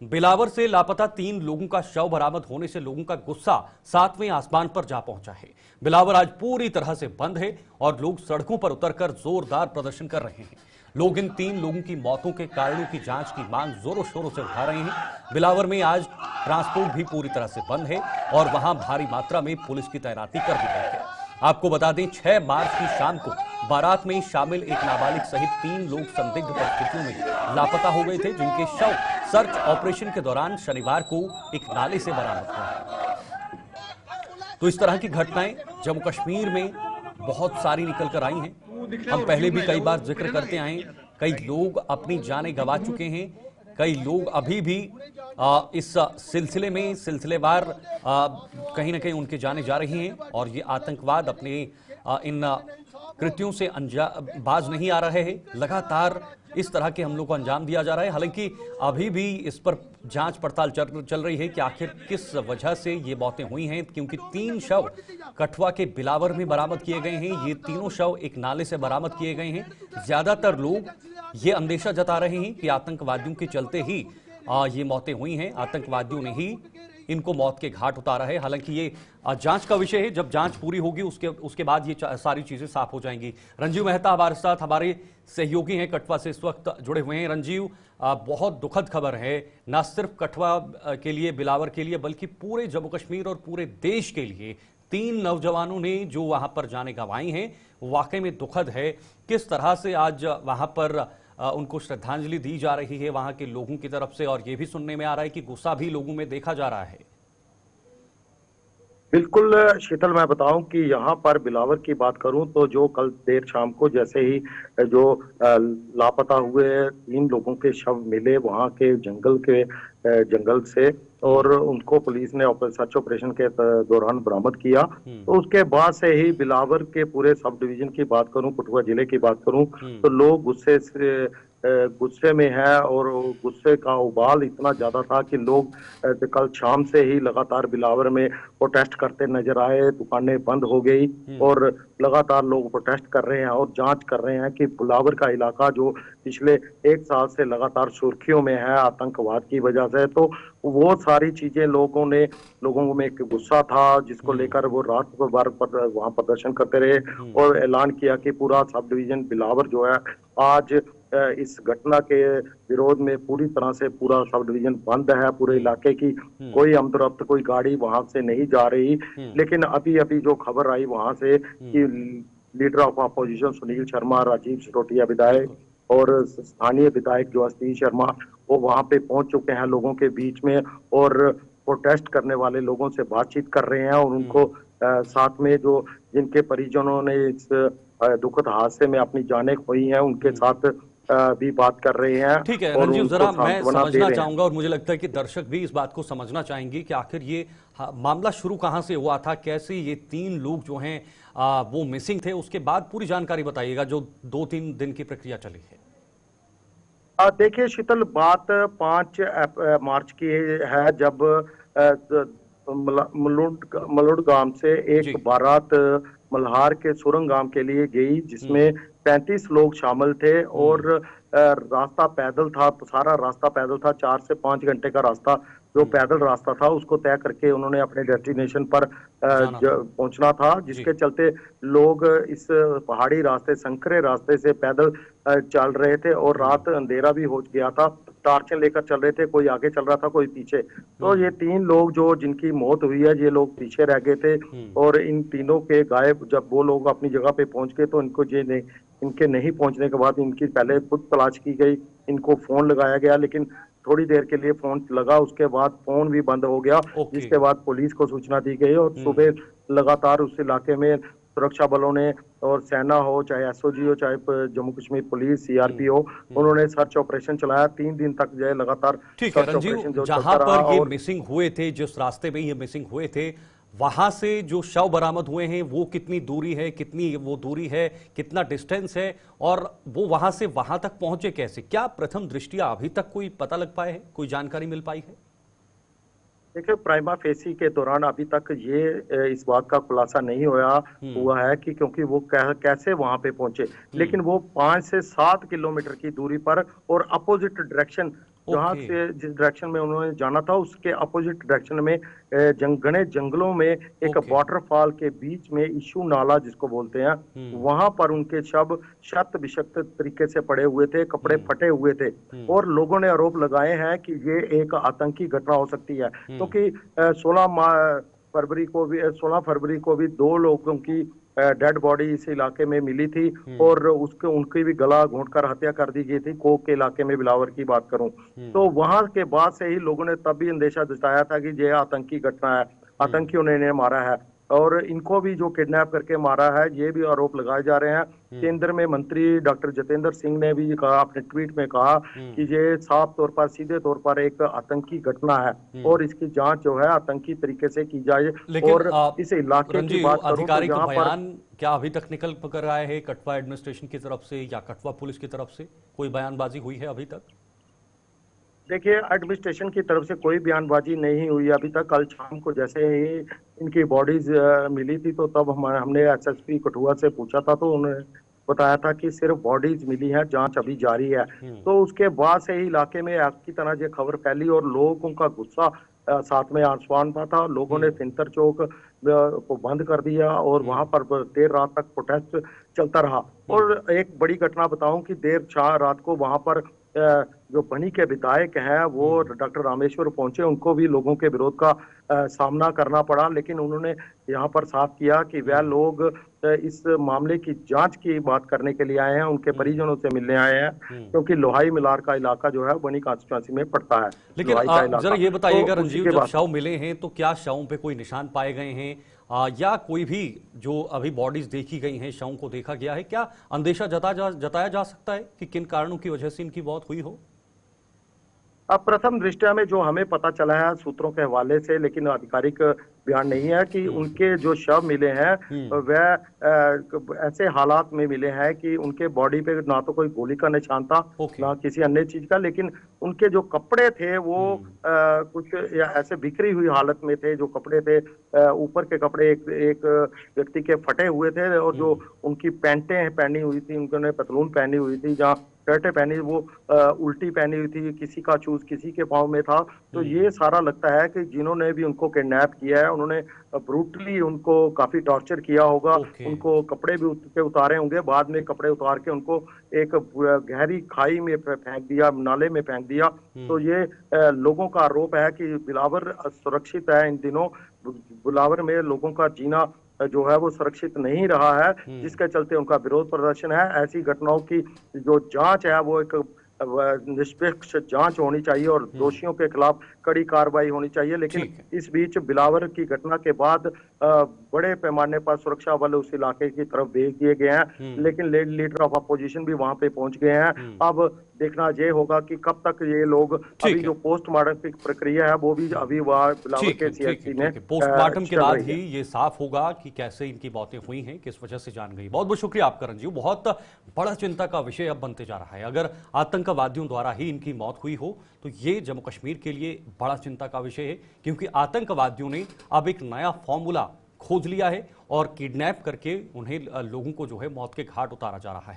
बिलावर से लापता 3 लोगों का शव बरामद होने से लोगों का गुस्सा 7वें आसमान पर जा पहुंचा है। बिलावर आज पूरी तरह से बंद है और लोग सड़कों पर उतरकर जोरदार प्रदर्शन कर रहे हैं। लोग इन 3 लोगों की मौतों के कारणों की जांच की मांग जोरों शोरों से उठा रहे हैं। बिलावर में आज ट्रांसपोर्ट भी पूरी तरह से बंद है और वहां भारी मात्रा में पुलिस की तैनाती कर दी गई है। आपको बता दें, 6 मार्च की शाम को बारात में शामिल एक नाबालिग सहित 3 लोग संदिग्ध परिस्थितियों में लापता हो गए थे, जिनके शव सर्च ऑपरेशन के दौरान शनिवार को एक नाले से बरामद हुए। तो इस तरह की घटनाएं जम्मू कश्मीर में बहुत सारी निकल कर आई हैं। हम पहले भी कई बार जिक्र करते आए, कई लोग अपनी जानें गंवा चुके हैं, कई लोग अभी भी इस सिलसिले में सिलसिलेवार कहीं ना कहीं उनके जाने जा रही हैं और ये आतंकवाद अपने इन कृत्यों से बाज नहीं आ रहे हैं। लगातार इस तरह के हमलों को अंजाम दिया जा रहा है। हालांकि अभी भी इस पर जांच पड़ताल चल रही है कि आखिर किस वजह से ये मौतें हुई हैं, क्योंकि 3 शव कठुआ के बिलावर में बरामद किए गए हैं। ये तीनों शव एक नाले से बरामद किए गए हैं। ज्यादातर लोग ये अंदेशा जता रहे हैं कि आतंकवादियों के चलते ही ये मौतें हुई हैं, आतंकवादियों ने ही इनको मौत के घाट उतारा है। हालांकि ये जांच का विषय है, जब जांच पूरी होगी उसके बाद ये सारी चीजें साफ हो जाएंगी। रंजीव मेहता हमारे साथ, हमारे सहयोगी हैं, कठुआ से इस वक्त जुड़े हुए हैं। रंजीव, बहुत दुखद खबर है, न सिर्फ कठुआ के लिए, बिलावर के लिए, बल्कि पूरे जम्मू कश्मीर और पूरे देश के लिए। 3 नौजवानों ने जो वहां पर जाने गंवाई हैं, वाकई में दुखद है। किस तरह से आज वहां पर उनको श्रद्धांजलि दी जा रही है वहां के लोगों की तरफ से, और यह भी सुनने में आ रहा है कि गुस्सा भी लोगों में देखा जा रहा है। बिल्कुल शीतल, मैं बताऊं कि यहाँ पर बिलावर की बात करूं तो जो कल देर शाम को जैसे ही जो लापता हुए 3 लोगों के शव मिले वहां के जंगल से, और उनको पुलिस ने सर्च ऑपरेशन के दौरान बरामद किया, तो उसके बाद से ही बिलावर के पूरे सब डिवीजन की बात करूं, कठुआ जिले की बात करूं, तो लोग गुस्से में है। और गुस्से का उबाल इतना ज्यादा था कि लोग कल शाम से ही लगातार बिलावर में प्रोटेस्ट करते नजर आए। दुकानें बंद हो गई और लगातार लोग प्रोटेस्ट कर रहे हैं और जांच कर रहे हैं कि बिलावर का इलाका जो पिछले 1 साल से लगातार सुर्खियों में है आतंकवाद की वजह से, तो वो सारी चीजें लोगों में एक गुस्सा था जिसको लेकर वो रात भर वहां प्रदर्शन करते रहे और ऐलान किया कि पूरा सब डिवीजन बिलावर जो है आज इस घटना के विरोध में पूरी तरह से पूरा सब डिवीजन बंद है। पूरे इलाके की कोई आमदोरफ्त, कोई गाड़ी वहां से नहीं जा रही। लेकिन अभी जो खबर आई वहां से कि leader of opposition Sunil Sharma, Rajeev Sisodia विधायक और स्थानीय विधायक जो आशीष शर्मा, वो वहां पे पहुंच चुके हैं लोगों के बीच में और प्रोटेस्ट करने वाले लोगों से बातचीत कर रहे हैं और उनको साथ में जो जिनके परिजनों ने इस दुखद हादसे में अपनी जानें खोई हैं उनके साथ भी बात कर रहे हैं। ठीक है रंजीव, जरा मैं समझना चाहूंगा और मुझे लगता है कि दर्शक भी इस बात को समझना चाहेंगे कि आखिर ये मामला शुरू कहां से हुआ था, कैसे ये 3 लोग जो हैं वो मिसिंग थे। उसके बाद पूरी जानकारी बताइएगा जो 2-3 दिन की प्रक्रिया चली है। देखिए शीतल, बात 5 मार्च की है जब मलुड गांव से एक बारात मल्हार के सुरंग गांव के लिए गई, जिसमें 35 लोग शामिल थे और रास्ता पैदल था, सारा रास्ता पैदल था। 4 से 5 घंटे का रास्ता जो पैदल रास्ता था उसको तय करके उन्होंने अपने डेस्टिनेशन पर पहुंचना था, जिसके चलते लोग इस पहाड़ी रास्ते, संकरे रास्ते से पैदल चल रहे थे और रात अंधेरा भी हो गया था। टार्चें लेकर चल रहे थे, कोई आगे चल रहा था, कोई पीछे। तो ये 3 लोग जो जिनकी मौत हुई है, ये लोग पीछे रह गए थे और इन तीनों के गायब जब वो लोग अपनी जगह पे पहुंच गए तो इनके नहीं पहुंचने के बाद इनकी पहले खुद तलाश की गई, इनको फोन लगाया गया, लेकिन थोड़ी देर के लिए फोन लगा, उसके बाद फोन भी बंद हो गया, जिसके बाद पुलिस को सूचना दी गई और सुबह लगातार उस इलाके में सुरक्षा बलों ने, और सेना हो, चाहे एसओजी हो, चाहे जम्मू कश्मीर पुलिस, सीआरपी हो, उन्होंने सर्च ऑपरेशन चलाया। 3 दिन तक जो है लगातार। ठीक है रंजीव, जहां पर ये मिसिंग हुए थे, जिस रास्ते में ये मिसिंग हुए थे, वहां से जो शव बरामद हुए हैं वो कितनी दूरी है, कितनी वो दूरी है, कितना डिस्टेंस है, और वो वहां से वहां तक पहुंचे कैसे? क्या प्रथम दृष्टिया अभी तक कोई पता लग पाया है, कोई जानकारी मिल पाई है? देखिए, प्राइमा फेसी के दौरान अभी तक ये इस बात का खुलासा नहीं हुआ है कि क्योंकि वो कैसे वहां पे पहुंचे, लेकिन वो 5 से 7 किलोमीटर की दूरी पर और अपोजिट डायरेक्शन जहाँ ओके। से जिस डायरेक्शन में उन्होंने जाना था उसके अपोजिट डायरेक्शन में घने जंगलों में एक ओके। वाटरफॉल के बीच में इशू नाला जिसको बोलते हैं, हम्म। वहां पर उनके शव शत विषक्त तरीके से पड़े हुए थे, कपड़े हम्म। फटे हुए थे। हम्म। और लोगों ने आरोप लगाए हैं कि ये एक आतंकी घटना हो सकती है, हम्म। क्योंकि 16 फरवरी को भी 2 लोगों की डेड बॉडी इस इलाके में मिली थी, हम्म। और उसके उनकी भी गला घोंटकर हत्या कर दी गई थी, कोक के इलाके में, बिलावर की बात करूं हम्म। तो वहां के बाद से ही लोगों ने तब भी अंदेशा जताया था कि यह आतंकी घटना है, हम्म। आतंकियों ने इन्हें मारा है। और इनको भी जो किडनैप करके मारा है, ये भी आरोप लगाए जा रहे हैं। हम्म। केंद्र में मंत्री डॉक्टर जितेंद्र सिंह ने भी कहा, अपने ट्वीट में कहा हम्म। कि ये साफ तौर पर, सीधे तौर पर एक आतंकी घटना है, हम्म। और इसकी जांच जो है आतंकी तरीके से की जाए। लेकिन और इस इलाके की रंजीव, बात करूं तो आधिकारिक यहाँ पर, बयान क्या अभी तक निकल कर आए हैं कठुआ एडमिनिस्ट्रेशन की तरफ से या कठुआ पुलिस की तरफ से? कोई बयानबाजी हुई है अभी तक? देखिए, एडमिनिस्ट्रेशन की तरफ से कोई बयानबाजी नहीं हुई अभी तक। कल शाम को जैसे ही इनकी बॉडीज मिली थी, तो तब हमने एसएसपी कठुआ से पूछा था, तो उन्होंने बताया था कि सिर्फ बॉडीज मिली हैं, जांच अभी जारी है। हम्म। तो उसके बाद से ही इलाके में आग की तरह ये खबर फैली, और लोगों का गुस्सा साथ में आसमान पर था। लोगों ने हम्म। फिंतर चौक को बंद कर दिया, और वहां हम्म। पर देर रात तक प्रोटेस्ट चलता रहा। हम्म। और एक बड़ी घटना बताऊं कि देर रात को वहां पर जो बनी के विधायक हैं वो हम्म। डॉक्टर रामेश्वर पहुंचे, उनको भी लोगों के विरोध का सामना करना पड़ा, लेकिन उन्होंने यहाँ पर साफ किया कि वह हम्म। लोग इस मामले की जांच की बात करने के लिए आए हैं, उनके हम्म। परिजनों से मिलने आए हैं, हम्म। क्योंकि लोहाई मिलार का इलाका जो है बनी कॉन्स्टिट्यूंसी में पड़ता है, लेकिन लोहाई का जरा इलाका। ये तो बताइएगा उसी रंजीव, के जब बाद शव मिले हैं तो क्या शवों पे कोई निशान पाए गए हैं, या कोई भी जो अभी बॉडीज देखी गई हैं, शवों को देखा गया है? क्या अंदेशा जताया जा सकता है कि किन कारणों की वजह से इनकी मौत हुई हो? अब प्रथम दृष्टया में जो हमें पता चला है सूत्रों के हवाले से, लेकिन आधिकारिक बयान नहीं है, कि हम्म। उनके जो शव मिले हैं हम्म। वह ऐसे हालात में मिले हैं कि उनके बॉडी पे ना तो कोई गोली का निशान था, ओके। ना किसी अन्य चीज का, लेकिन उनके जो कपड़े थे वो हम्म। कुछ या ऐसे बिखरी हुई हालत में थे। जो कपड़े थे, ऊपर के कपड़े एक व्यक्ति के फटे हुए थे, और जो हम्म। उनकी पैंटें पहनी हुई थी, उन्होंने पतलून पहनी हुई थी, जहाँ शर्टें पहनी वो उल्टी पहनी हुई थी, किसी का शूज किसी के पाँव में था। तो हम्म। ये सारा लगता है कि जिन्होंने भी उनको किडनैप किया है, उन्होंने ब्रूटली उनको काफी टॉर्चर किया होगा। ओके। उनको कपड़े भी के उतारे होंगे, बाद में कपड़े उतार के उनको एक गहरी खाई में फेंक दिया, नाले में फेंक दिया। तो हम्म। ये लोगों का आरोप है कि बिलावर सुरक्षित है इन दिनों। बिलावर में लोगों का जीना जो है वो सुरक्षित नहीं रहा है, हम्म। जिसके चलते उनका विरोध प्रदर्शन है। ऐसी घटनाओं की जो जांच है वो एक निष्पक्ष जांच होनी चाहिए, और हम्म। दोषियों के खिलाफ कड़ी कार्रवाई होनी चाहिए। लेकिन ठीक है। इस बीच बिलावर की घटना के बाद बड़े पैमाने पर सुरक्षा बल उस इलाके की तरफ भेज दिए गए हैं, हम्म। लेकिन लीडर ऑफ अपोजिशन भी वहां पे पहुंच गए हैं। हम्म। अब देखना ये होगा कि कब तक ये लोग, अभी ठीक है। जो पोस्टमार्टम की प्रक्रिया है वो भी अभी वहाँ बिलावर ठीक के है। ठीक है। सीएचसी में ठीक है, पोस्टमार्टम के चल बाद रही ही है। ये साफ होगा कि कैसे इनकी मौतें हुई हैं, किस वजह से जान गई। बहुत बहुत शुक्रिया आपका रंजीव। बहुत बड़ा चिंता का विषय अब बनते जा रहा है। अगर आतंकवादियों द्वारा ही इनकी मौत हुई हो तो ये जम्मू कश्मीर के लिए बड़ा चिंता का विषय है, क्योंकि आतंकवादियों ने अब एक नया फॉर्मूला खोज लिया है और किडनैप करके उन्हें लोगों को जो है मौत के घाट उतारा जा रहा है।